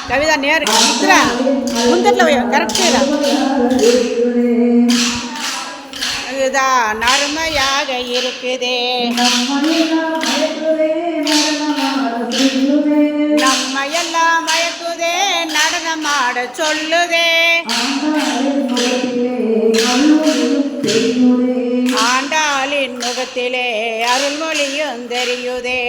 கவிதா நேர் முந்தட்டில் கரெக்டாக அதுதான் நறுமையாக இருக்குதே நம்மையெல்லாம் மயக்குதே நடனமாட சொல்லுதே ஆண்டாளின் முகத்திலே அருள்மொழியும் தெரியுதே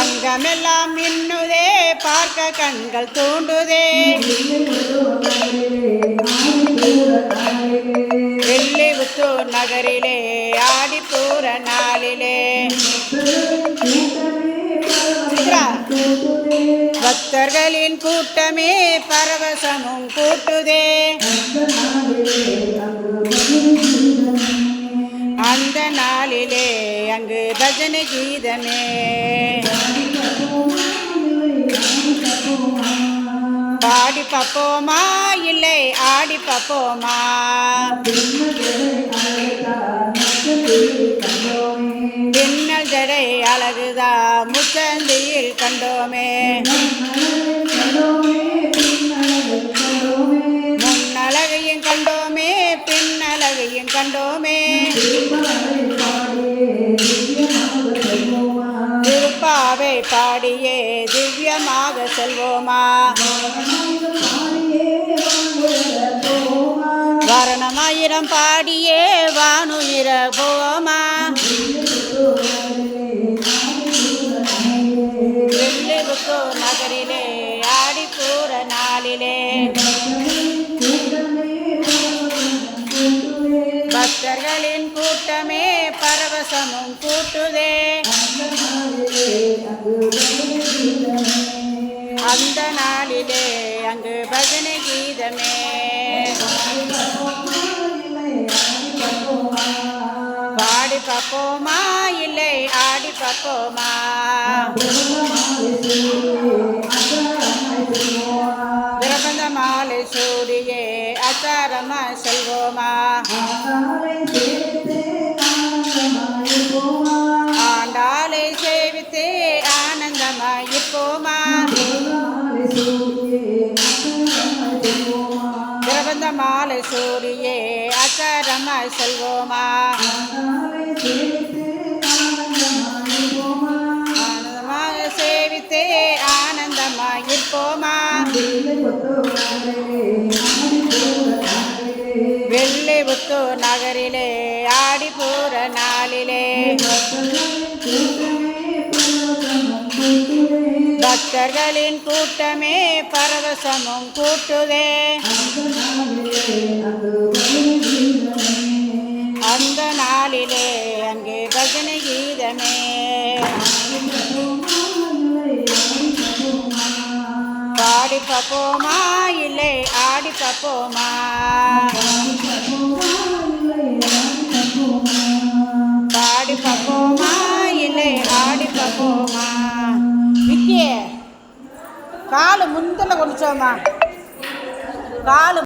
அங்கமெல்லாம் மின்னுதே பார்க்க கண்கள் தூண்டுதே வெள்ளிபுத்தூர் நகரிலே ஆடிப்பூர நாளிலே பக்தர்களின் கூட்டமே பரவசமும் கூட்டுதே அந்த நாளிலே அங்கு பஜனை கீதமே பாடி பார்ப்போமா இல்லை ஆடி பார்ப்போமா பின்னல் ஜடை அழகுதா முச்சந்தியில் கண்டோமே முன்னழகையும் கண்டோமே பின்னழகையும் கண்டோமே திருப்பாவை பாடியே திவ்யமாக செல்வோமா வரணமாயிரம் பாடியே வானுயிர போமா வெள்ளிபுத்தூர் நகரிலே ஆடிப்பூர நாளிலே பக்தர்களின் கூட்டமே பரவசமும் கூட்டுதே அந்த நாளிலே அங்கு பஜனை கீதமே பாடி பார்ப்போமா இல்லை ஆடி பார்ப்போமா பிரபந்த மாலை சூடியே அச்சாரமா செல்வோமா ஆண்டாளை சேவித்தே ஆனந்தமாயிப்போமா பிரபந்த மாலை சூடியே அச்சாரமாய் செல்வோமா ஆனந்தமாக சேவித்தே ஆனந்தமாயிப்போமா வெள்ளிபுத்தூர் நகரிலே ஆடிப்பூர நாளிலே பக்தர்களின் கூட்டமே பரவசமும் கூட்டுதே அந்த நாளிலே அங்கே பஜனை கீதமே பாடி பார்ப்போமா இல்லை ஆடி பார்ப்போமா பாடி பார்ப்போமா இல்லை ஆடி பார்ப்போமா விக்கி காலு முந்தல கொண்டுச்சோமா காலு